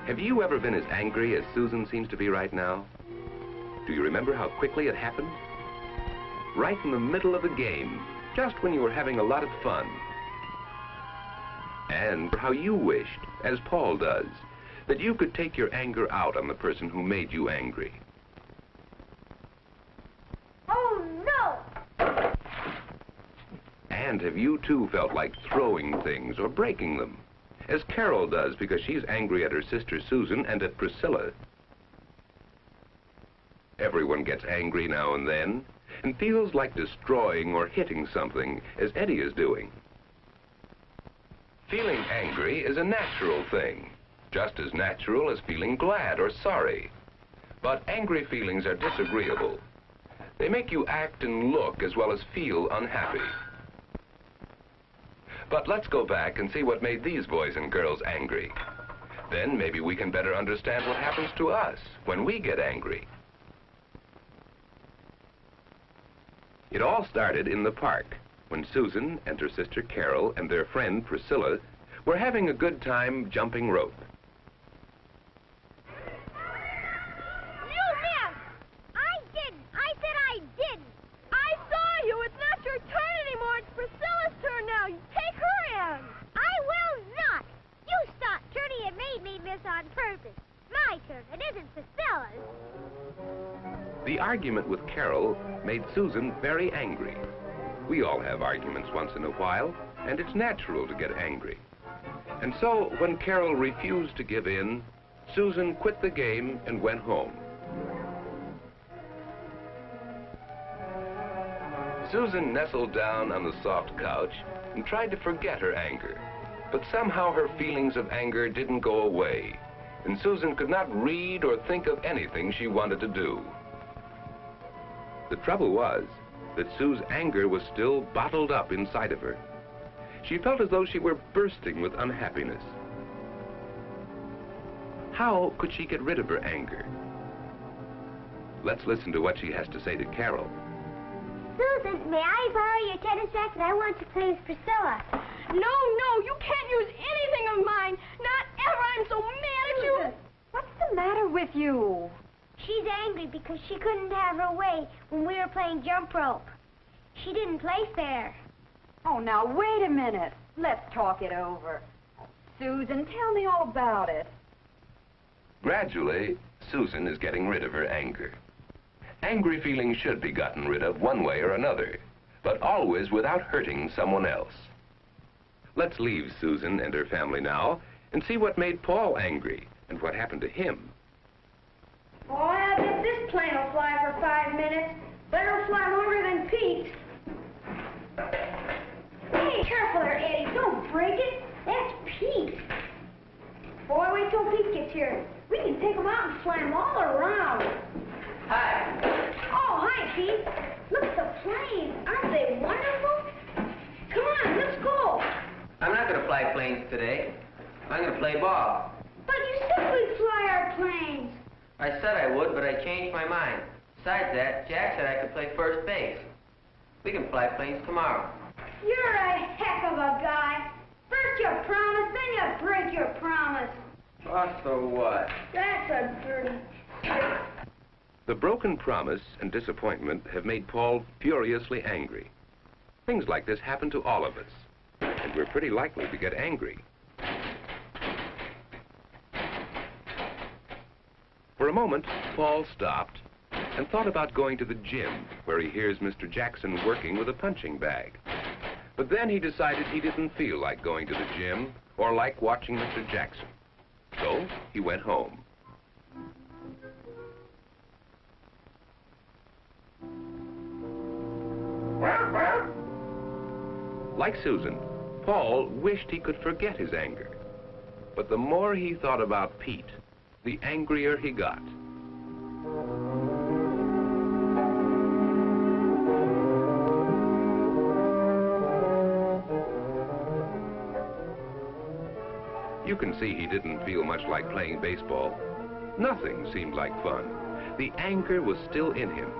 Have you ever been as angry as Susan seems to be right now? Do you remember how quickly it happened? Right in the middle of the game, just when you were having a lot of fun. And how you wished, as Paul does, that you could take your anger out on the person who made you angry. Oh, no! And have you too felt like throwing things or breaking them, as Carol does because she's angry at her sister Susan and at Priscilla? Everyone gets angry now and then and feels like destroying or hitting something, as Eddie is doing. Feeling angry is a natural thing, just as natural as feeling glad or sorry. But angry feelings are disagreeable. They make you act and look as well as feel unhappy. But let's go back and see what made these boys and girls angry. Then maybe we can better understand what happens to us when we get angry. It all started in the park, when Susan and her sister Carol and their friend Priscilla were having a good time jumping rope. You missed! I didn't! I said I didn't! I saw you! It's not your turn anymore! It's Priscilla's turn now! You take her in! I will not! You stopped turning and made me miss on purpose. My turn. It isn't Priscilla's. The argument with Carol made Susan very angry. We all have arguments once in a while, and it's natural to get angry. And so, when Carol refused to give in, Susan quit the game and went home. Susan nestled down on the soft couch and tried to forget her anger. But somehow her feelings of anger didn't go away, and Susan could not read or think of anything she wanted to do. The trouble was that Sue's anger was still bottled up inside of her. She felt as though she were bursting with unhappiness. How could she get rid of her anger? Let's listen to what she has to say to Carol. Susan, may I borrow your tennis racket? I want to play with Priscilla. No, you can't use anything of mine. Not ever. I'm so mad at you. What's the matter with you? She's angry because she couldn't have her way when we were playing jump rope. She didn't play fair. Oh, now, wait a minute. Let's talk it over. Susan, tell me all about it. Gradually, Susan is getting rid of her anger. Angry feelings should be gotten rid of one way or another, but always without hurting someone else. Let's leave Susan and her family now and see what made Paul angry and what happened to him. Oh, I bet this plane will fly for 5 minutes. Better fly longer than Pete. Hey, careful there, Eddie. Don't break it. That's Pete. Boy, wait till Pete gets here. We can take him out and fly him all around. Hi. Oh, hi, Pete. Look at the planes. Aren't they wonderful? Come on, let's go. I'm not going to fly planes today. I'm going to play ball. But you said we'd fly our planes. I said I would, but I changed my mind. Besides that, Jack said I could play first base. We can fly planes tomorrow. You're a heck of a guy. First you promise, then you break your promise. Oh, so what? That's a dirty trick. The broken promise and disappointment have made Paul furiously angry. Things like this happen to all of us, and we're pretty likely to get angry. For a moment, Paul stopped and thought about going to the gym, where he hears Mr. Jackson working with a punching bag. But then he decided he didn't feel like going to the gym or like watching Mr. Jackson. So he went home. Like Susan, Paul wished he could forget his anger. But the more he thought about Pete, the angrier he got. You can see he didn't feel much like playing baseball. Nothing seemed like fun. The anger was still in him.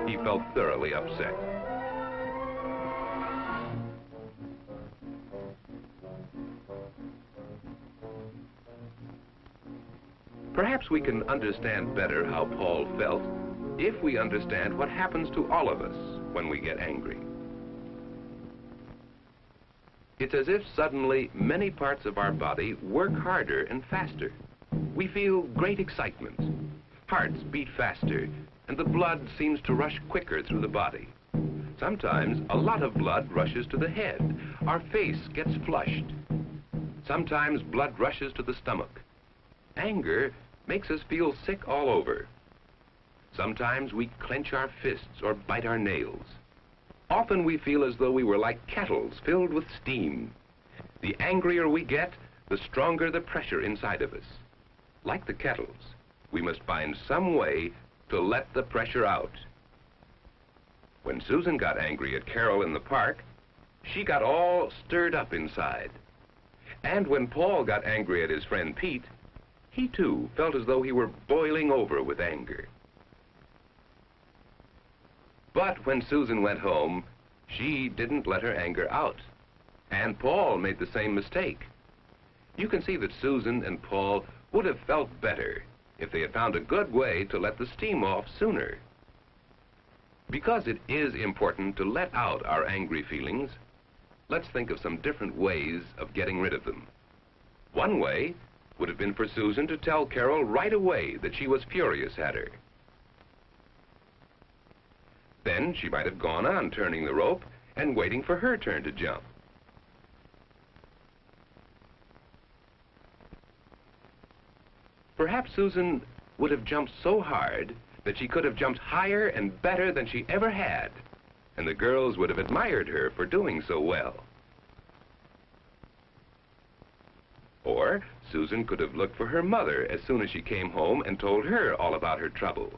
He felt thoroughly upset. Perhaps we can understand better how Paul felt if we understand what happens to all of us when we get angry. It's as if suddenly many parts of our body work harder and faster. We feel great excitement. Hearts beat faster, and the blood seems to rush quicker through the body. Sometimes a lot of blood rushes to the head. Our face gets flushed. Sometimes blood rushes to the stomach. Anger makes us feel sick all over. Sometimes we clench our fists or bite our nails. Often we feel as though we were like kettles filled with steam. The angrier we get, the stronger the pressure inside of us. Like the kettles, we must find some way to let the pressure out. When Susan got angry at Carol in the park, she got all stirred up inside. And when Paul got angry at his friend Pete, he too felt as though he were boiling over with anger. But when Susan went home, she didn't let her anger out. And Paul made the same mistake. You can see that Susan and Paul would have felt better if they had found a good way to let the steam off sooner. Because it is important to let out our angry feelings, let's think of some different ways of getting rid of them. One way would have been for Susan to tell Carol right away that she was furious at her. Then she might have gone on turning the rope and waiting for her turn to jump. Perhaps Susan would have jumped so hard that she could have jumped higher and better than she ever had, and the girls would have admired her for doing so well. Or Susan could have looked for her mother as soon as she came home and told her all about her trouble.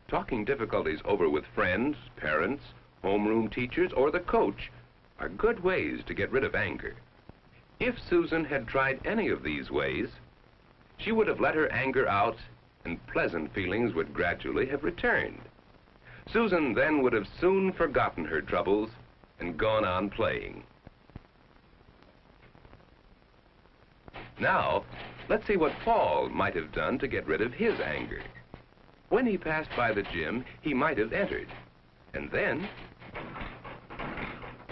Talking difficulties over with friends, parents, homeroom teachers, or the coach are good ways to get rid of anger. If Susan had tried any of these ways, she would have let her anger out, and pleasant feelings would gradually have returned. Susan then would have soon forgotten her troubles and gone on playing. Now, let's see what Paul might have done to get rid of his anger. When he passed by the gym, he might have entered. And then...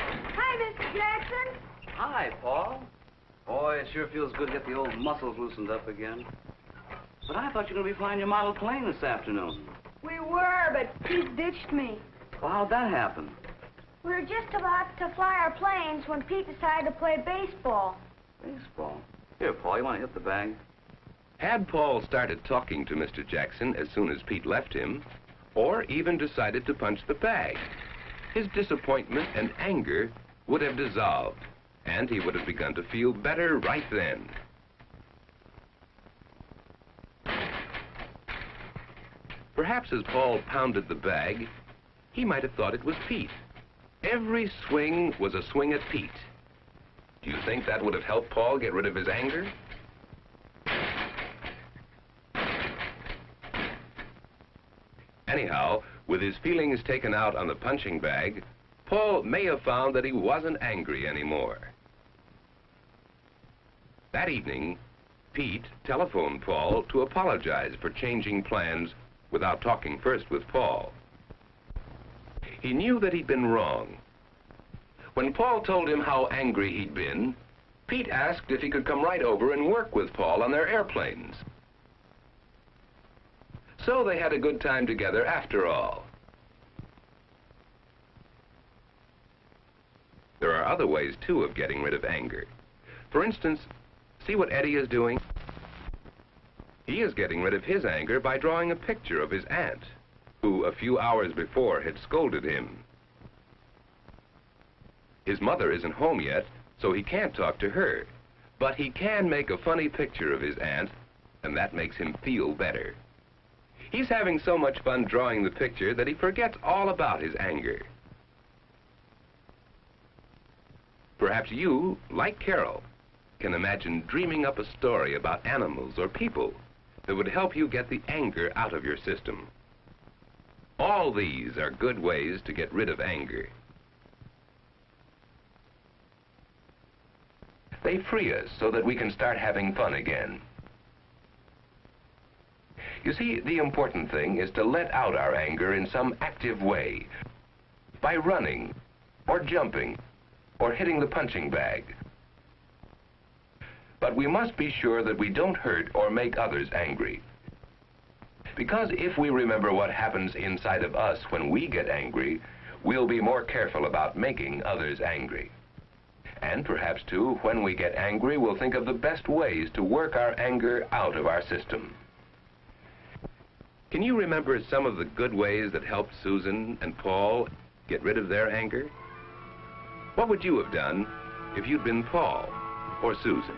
Hi, Mr. Jackson. Hi, Paul. Boy, it sure feels good to get the old muscles loosened up again. But I thought you were going to be flying your model plane this afternoon. We were, but Pete ditched me. Well, how'd that happen? We were just about to fly our planes when Pete decided to play baseball. Baseball? Here, Paul, you want to hit the bag? Had Paul started talking to Mr. Jackson as soon as Pete left him, or even decided to punch the bag, his disappointment and anger would have dissolved, and he would have begun to feel better right then. Perhaps as Paul pounded the bag, he might have thought it was Pete. Every swing was a swing at Pete. Do you think that would have helped Paul get rid of his anger? Anyhow, with his feelings taken out on the punching bag, Paul may have found that he wasn't angry anymore. That evening, Pete telephoned Paul to apologize for changing plans without talking first with Paul. He knew that he'd been wrong. When Paul told him how angry he'd been, Pete asked if he could come right over and work with Paul on their airplanes. So they had a good time together after all. There are other ways, too, of getting rid of anger. For instance, see what Eddie is doing? He is getting rid of his anger by drawing a picture of his aunt, who a few hours before had scolded him. His mother isn't home yet, so he can't talk to her, but he can make a funny picture of his aunt, and that makes him feel better. He's having so much fun drawing the picture that he forgets all about his anger. Perhaps you, like Carol, can imagine dreaming up a story about animals or people that would help you get the anger out of your system. All these are good ways to get rid of anger. They free us so that we can start having fun again. You see, the important thing is to let out our anger in some active way, by running, or jumping, or hitting the punching bag. But we must be sure that we don't hurt or make others angry. Because if we remember what happens inside of us when we get angry, we'll be more careful about making others angry. And perhaps, too, when we get angry, we'll think of the best ways to work our anger out of our system. Can you remember some of the good ways that helped Susan and Paul get rid of their anger? What would you have done if you'd been Paul or Susan?